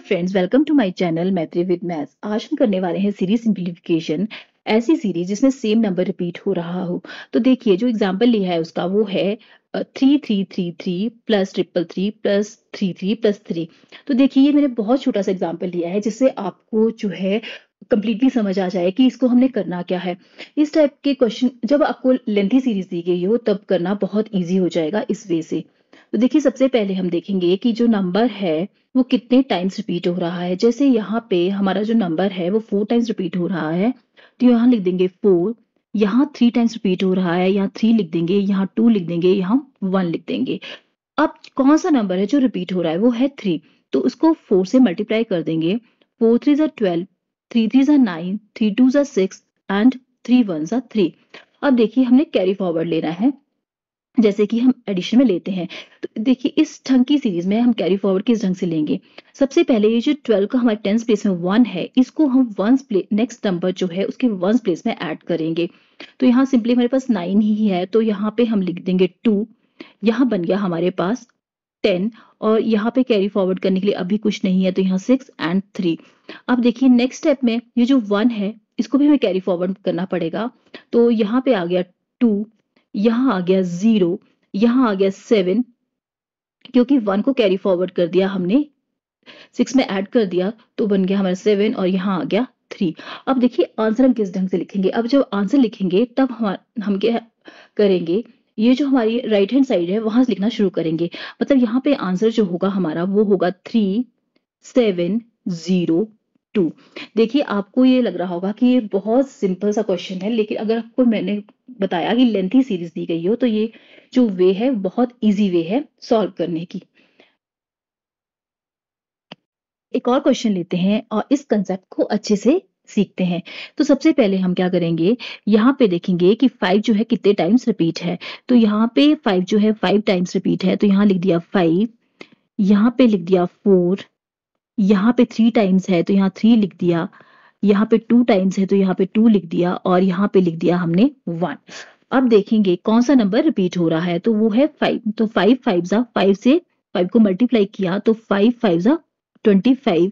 Friends, welcome to my channel Maitri with maths. आज हम करने वाले हैं सीरीज सिंप्लीफिकेशन। ऐसी सीरीज जिसमें सेम नंबर रिपीट हो रहा हो। तो देखिए, जो एग्जांपल लिया है उसका वो है 3333 प्लस 333 प्लस 33 प्लस 3। तो देखिए, ये मैंने बहुत छोटा सा एग्जांपल लिया है जिससे आपको जो है कंप्लीटली समझ आ जाए कि इसको हमने करना क्या है। इस टाइप के क्वेश्चन जब आपको लेंथी सीरीज दी गई हो तब करना बहुत ईजी हो जाएगा इस वे से। तो देखिए, सबसे पहले हम देखेंगे कि जो नंबर है वो कितने टाइम्स रिपीट हो रहा है। जैसे यहाँ पे हमारा जो नंबर है वो 4 टाइम्स रिपीट हो रहा है, तो यहाँ लिख देंगे 4। यहाँ 3 टाइम्स रिपीट हो रहा है, यहाँ 3 लिख देंगे, यहाँ 2 लिख देंगे, यहाँ 1 लिख देंगे। अब कौन सा नंबर है जो रिपीट हो रहा है, वो है 3। तो उसको 4 से मल्टीप्लाई कर देंगे। 4 3 ज़ा 12, 3 3 ज़ा 9, 3 2 ज़ा 6 एंड 3 1 ज़ा 3। अब देखिए, हमने कैरी फॉरवर्ड लेना है जैसे कि हम एडिशन में लेते हैं। तो देखिए, इस ढंग की सीरीज में हम कैरी फॉरवर्ड किस ढंग से लेंगे। सबसे पहले ये जो 12 का हमारे टेंस प्लेस में 1 है, इसको हम वंस प्लेस नेक्स्ट नंबर जो है उसके वंस प्लेस में ऐड करेंगे। तो यहाँ सिंपली हमारे पास 9 ही है, तो यहाँ पे हम लिख देंगे 2। यहाँ बन गया हमारे पास 10, और यहाँ पे कैरी फॉरवर्ड करने के लिए अभी कुछ नहीं है, तो यहाँ 6 एंड 3। अब देखिए, नेक्स्ट स्टेप में ये जो 1 है इसको भी हमें कैरी फॉरवर्ड करना पड़ेगा। तो यहाँ पे आ गया 2, यहाँ आ गया 0, यहाँ आ गया 7, क्योंकि 1 को कैरी फॉरवर्ड कर दिया हमने, 6 में ऐड कर दिया, तो बन गया हमारा 7 और यहाँ आ गया 3। अब देखिए, आंसर हम किस ढंग से लिखेंगे। अब जब आंसर लिखेंगे तब हम क्या करेंगे, ये जो हमारी राइट हैंड साइड है वहां से लिखना शुरू करेंगे। मतलब यहाँ पे आंसर जो होगा हमारा वो होगा 3 7 0 2। देखिए, आपको ये लग रहा होगा कि ये बहुत सिंपल सा क्वेश्चन है, लेकिन अगर आपको मैंने बताया कि लेंथी सीरीज दी गई हो तो ये जो वे है बहुत इजी वे है सॉल्व करने की। एक और क्वेश्चन लेते हैं और इस कंसेप्ट को अच्छे से सीखते हैं। तो सबसे पहले हम क्या करेंगे, यहाँ पे देखेंगे कि 5 जो है कितने टाइम्स रिपीट है। तो यहाँ पे 5 जो है 5 टाइम्स रिपीट है, तो यहाँ लिख दिया 5, यहाँ पे लिख दिया 4, यहाँ पे 3 टाइम्स है तो यहाँ 3 लिख दिया, यहाँ पे 2 टाइम्स है तो यहाँ पे 2 लिख दिया, और यहाँ पे लिख दिया हमने 1। अब देखेंगे कौन सा नंबर रिपीट हो रहा है, तो वो है 5। तो 5 5 ज़ा 5 से 5 को मल्टीप्लाई किया तो 5 5 ज़ा 25।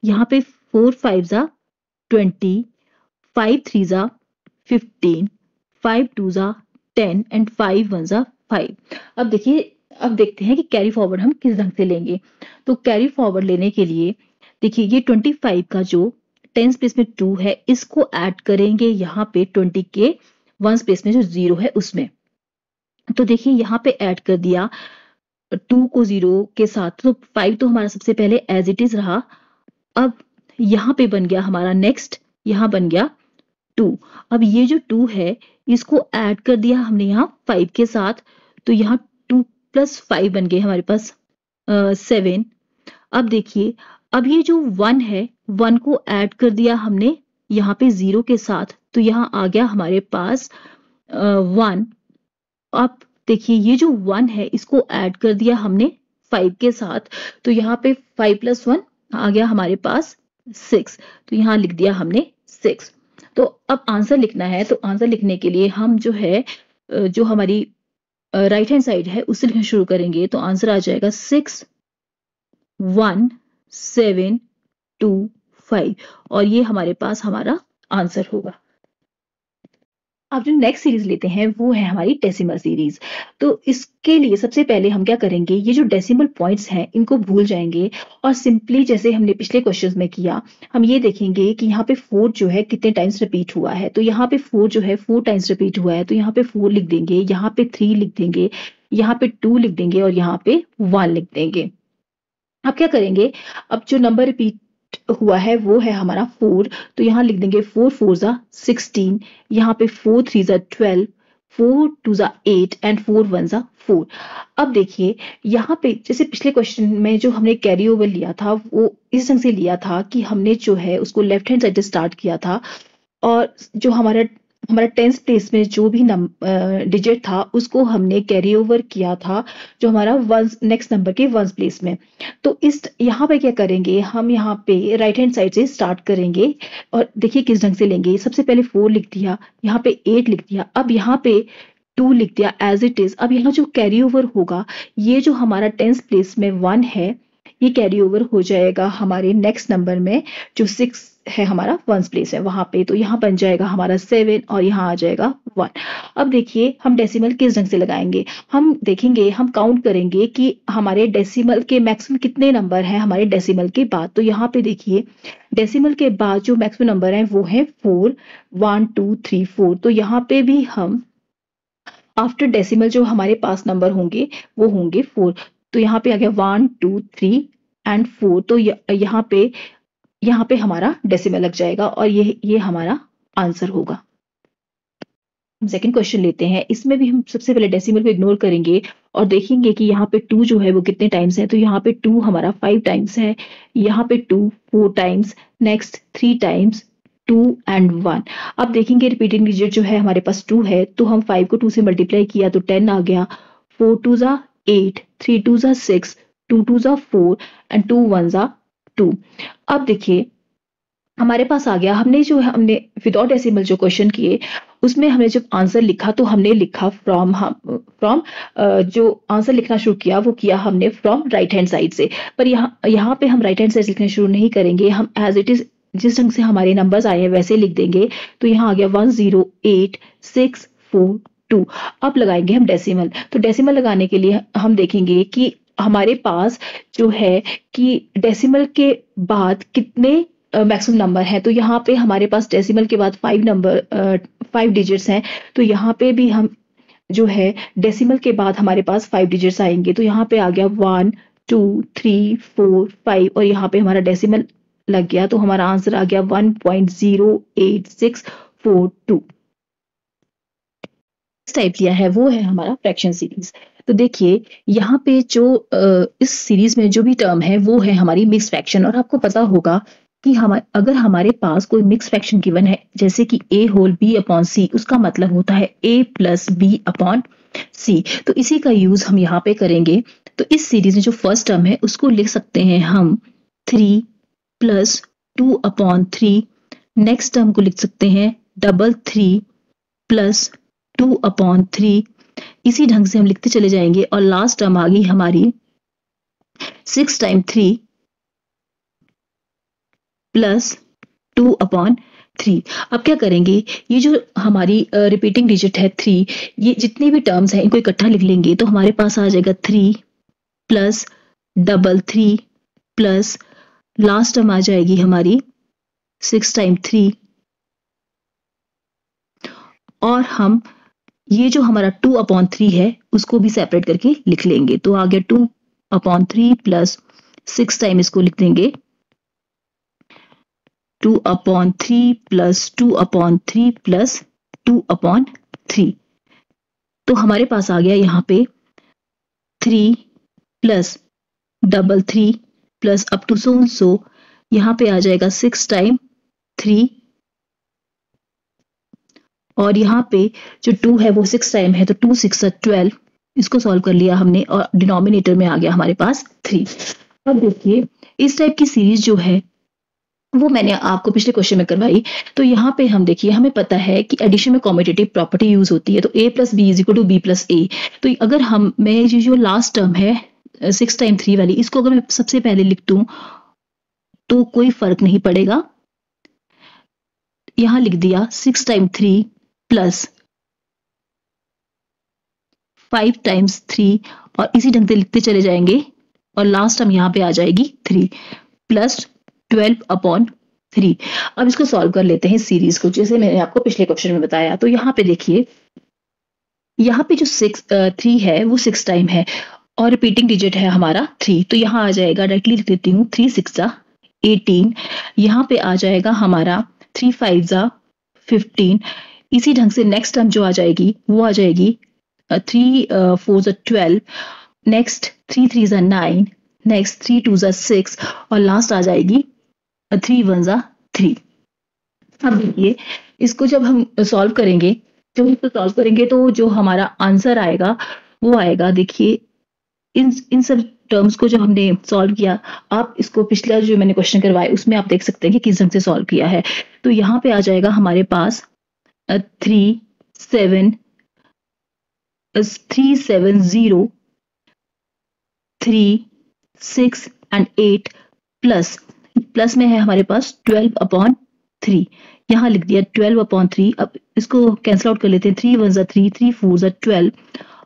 यहाँ पे 4 5 ज़ा 20, 5 3 ज़ा 15, 5 2 ज़ा 10 एंड 5 1 ज़ा 5। अब देखिए, अब देखते हैं कि कैरी फॉरवर्ड हम किस ढंग से लेंगे। तो कैरी फॉरवर्ड लेने के लिए देखिए, ये 25 का जो टेंस प्लेस में 2 है इसको ऐड करेंगे यहाँ पे 20 के वंस प्लेस में जो 0 है उसमें। तो देखिए, यहाँ पे ऐड कर दिया 2 को 0 के साथ, तो 5 तो हमारा सबसे पहले एज इट इज रहा। अब यहाँ पे बन गया हमारा नेक्स्ट, यहाँ बन गया 2। अब ये जो 2 है इसको ऐड कर दिया हमने यहाँ 5 के साथ, तो यहाँ 2 प्लस 5 बन गए हमारे पास 7। अब देखिए, अब ये जो 1 है 1 को ऐड कर दिया हमने यहाँ पे 0 के साथ, तो यहाँ आ गया हमारे पास 1। अब देखिए, ये जो 1 है इसको ऐड कर दिया हमने 5 के साथ, तो यहाँ पे 5 प्लस 1 आ गया हमारे पास 6, तो यहाँ लिख दिया हमने 6। तो अब आंसर लिखना है, तो आंसर लिखने के लिए हम जो है जो हमारी राइट हैंड साइड है उससे लिखना शुरू करेंगे। तो आंसर आ जाएगा 6 1 7 2 5, और ये हमारे पास हमारा आंसर होगा। अब जो नेक्स्ट सीरीज लेते हैं वो है हमारी डेसिमल सीरीज। तो इसके लिए सबसे पहले हम क्या करेंगे, ये जो डेसिमल पॉइंट्स हैं इनको भूल जाएंगे, और सिंपली जैसे हमने पिछले क्वेश्चंस में किया, हम ये देखेंगे कि यहाँ पे 4 जो है कितने टाइम्स रिपीट हुआ है। तो यहाँ पे 4 जो है 4 टाइम्स रिपीट हुआ है, तो यहाँ पे 4 लिख देंगे, यहाँ पे 3 लिख देंगे, यहाँ पे 2 लिख देंगे, और यहाँ पे 1 लिख देंगे। अब क्या करेंगे, अब जो नंबर रिपीट हुआ है वो है हमारा 4, तो यहाँ लिख देंगे 4 4 ज़ा 16, यहाँ पे 4 3 ज़ा 12, 4 2 ज़ा 8 एंड 4 1 ज़ा 4। अब देखिए, यहाँ पे जैसे पिछले क्वेश्चन में जो हमने कैरी ओवर लिया था वो इस ढंग से लिया था कि हमने जो है उसको लेफ्ट हैंड साइड से स्टार्ट किया था, और जो हमारा टेंस प्लेस में जो भी डिजिट था उसको हमने कैरी ओवर किया था जो हमारा वंस नेक्स्ट नंबर के वंस प्लेस में। तो इस यहाँ पे क्या करेंगे, हम यहाँ पे राइट हैंड साइड से स्टार्ट करेंगे, और देखिए किस ढंग से लेंगे। सबसे पहले 4 लिख दिया, यहाँ पे 8 लिख दिया, अब यहाँ पे 2 लिख दिया एज इट इज। अब यहाँ जो कैरी ओवर होगा, ये जो हमारा टेंस प्लेस में 1 है ये कैरी ओवर हो जाएगा हमारे नेक्स्ट नंबर में, जो 6 है हमारा वंस प्लेस है वहां पे। तो यहाँ बन जाएगा हमारा 7 और यहाँ आ जाएगा 1। अब देखिए हम डेसिमल किस ढंग से लगाएंगे, हम देखेंगे, हम काउंट करेंगे कि हमारे डेसिमल के मैक्सिमम कितने नंबर हैं हमारे डेसिमल के बाद। तो यहाँ पे देखिए डेसिमल के बाद जो मैक्सिमम नंबर है वो है 4, 1 2 3 4। तो यहाँ पे भी हम आफ्टर डेसिमल जो हमारे पास नंबर होंगे वो होंगे 4। तो यहाँ पे आ गया 1 2 3 एंड 4। तो यहाँ पे हमारा डेसिमल लग जाएगा और ये हमारा आंसर होगा। सेकंड क्वेश्चन लेते हैं, इसमें भी हम सबसे पहले डेसिमल को इग्नोर करेंगे और देखेंगे कि यहाँ पे 2 जो है वो कितने टाइम्स है। तो यहाँ पे 2 हमारा 5 टाइम्स है, यहाँ पे 2 4 टाइम्स, नेक्स्ट 3 टाइम्स, 2 एंड 1। अब देखेंगे रिपीटिंग डिजिट जो है हमारे पास 2 है, तो हम 5 को 2 से मल्टीप्लाई किया तो 10 आ गया, 4 2 जा 8, 3 2 जा 6, 2 2 जा 4 एंड 2 1 जा 2। अब देखिए हमारे पास आ गया, हमने विदाउट डेसिमल जो क्वेश्चन किए उसमें हमने जब आंसर लिखा तो हमने लिखा फ्रॉम जो आंसर लिखना शुरू किया वो किया हमने फ्रॉम राइट हैंड साइड से। पर यहाँ पे हम राइट हैंड साइड लिखना शुरू नहीं करेंगे, हम एज इट इज जिस ढंग से हमारे नंबर्स आए हैं वैसे लिख देंगे। तो यहाँ आ गया 108,642। अब लगाएंगे हम डेसिमल। तो डेसिमल लगाने के लिए हम देखेंगे कि हमारे पास जो है कि डेसिमल के बाद कितने मैक्सिमम नंबर है। तो यहाँ पे हमारे पास डेसिमल के बाद 5 डिजिट्स हैं। तो यहाँ पे भी हम जो है डेसिमल के बाद हमारे पास 5 डिजिट्स आएंगे। तो यहाँ पे आ गया 1 2 3 4 5 और यहाँ पे हमारा डेसिमल लग गया। तो हमारा आंसर आ गया 1.08642। टाइप लिया है वो है हमारा फ्रैक्शन सीरीज। तो देखिए यहाँ पे जो इस सीरीज में जो भी टर्म है वो है हमारी मिक्स फ्रैक्शन। और आपको पता होगा कि अगर हमारे पास कोई मिक्स फ्रैक्शन गिवन है जैसे कि a whole b upon c, उसका मतलब होता है a plus b upon c। तो इसी का यूज हम यहाँ पे करेंगे। तो इस सीरीज में जो फर्स्ट टर्म है उसको लिख सकते हैं हम 3 प्लस 2 अपॉन 3। नेक्स्ट टर्म को लिख सकते हैं 3 प्लस 2 अपॉन 3। इसी ढंग से हम लिखते चले जाएंगे और लास्ट टर्म आ गई हमारी 6 टाइम 3 प्लस 2 अपॉन 3। अब क्या करेंगे, ये जो हमारी रिपीटिंग डिजिट है 3, ये जितनी भी टर्म्स हैं इनको इकट्ठा लिख लेंगे। तो हमारे पास आ जाएगा 3 प्लस 3 प्लस लास्ट टर्म आ जाएगी हमारी 6 टाइम 3 और हम ये जो हमारा 2 अपॉन 3 है उसको भी सेपरेट करके लिख लेंगे। तो आ गया 2 अपॉन 3 प्लस 6 टाइम इसको लिख देंगे 2 upon 3 plus 2 upon 3 plus 2 upon 3। तो हमारे पास आ गया यहाँ पे 3 प्लस 3 प्लस अप टू सो यहाँ पे आ जाएगा 6 टाइम 3 और यहाँ पे जो 2 है वो 6 टाइम है। तो 2 6 12, इसको सॉल्व कर लिया हमने और डिनोमिनेटर में आ गया हमारे पास 3। अब देखिए इस टाइप की सीरीज जो है वो मैंने आपको पिछले क्वेश्चन में करवाई। तो यहाँ पे हम देखिए हमें पता है कि एडिशन में कॉम्यूटेटिव प्रॉपर्टी यूज होती है। तो a plus B is equal to B plus A. तो अगर मैं ये जो लास्ट टर्म है 6 टाइम 3 वाली, इसको अगर मैं सबसे पहले लिख दूं तो कोई फर्क नहीं पड़ेगा। यहां लिख दिया 6 टाइम 3 प्लस 5 टाइम्स 3 और इसी ढंग से लिखते चले जाएंगे और लास्ट टर्म यहाँ पे आ जाएगी 3 प्लस 12 अपॉन 3। अब इसको सॉल्व कर लेते हैं सीरीज को, जैसे मैंने आपको पिछले क्वेश्चन में बताया। तो यहाँ पे देखिए यहाँ पे जो 3 है वो 6 टाइम है और रिपीटिंग डिजिट है हमारा 3। तो यहाँ आ जाएगा, डायरेक्टली लिख देती हूँ 3 6 18। यहाँ पे आ जाएगा हमारा 3 5 15। इसी ढंग से नेक्स्ट टर्म जो आ जाएगी वो आ जाएगी 3 4 12, नेक्स्ट 3 3 9, नेक्स्ट 3 2 6 और लास्ट आ जाएगी 3 1 3। अब देखिए इसको जब हम सॉल्व करेंगे, तो जो हमारा आंसर आएगा वो आएगा, देखिए इन सब टर्म्स को जो हमने सॉल्व किया, आप इसको पिछला जो मैंने क्वेश्चन करवाए उसमें आप देख सकते हैं कि किस ढंग से सॉल्व किया है। तो यहाँ पे आ जाएगा हमारे पास 3 7 3 7 0 3 6 एंड 8 प्लस प्लस में है हमारे पास 12/3, यहाँ लिख दिया 12/3। अब इसको कैंसिल आउट कर लेते हैं, 3 1 3, 3 4 12,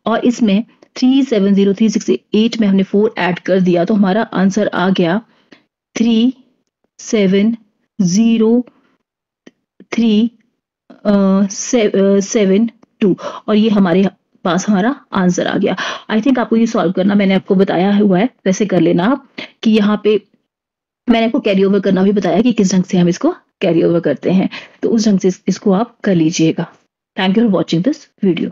और इसमें 370368 में हमने 4 ऐड कर दिया तो हमारा आंसर आ गया 3703772, और ये हमारे पास हमारा आंसर आ गया। आई थिंक आपको ये सॉल्व करना मैंने आपको बताया हुआ है, वैसे कर लेना आप कि यहाँ पे मैंने आपको कैरी ओवर करना भी बताया कि किस ढंग से हम इसको कैरी ओवर करते हैं, तो उस ढंग से इसको आप कर लीजिएगा। Thank you for watching this video.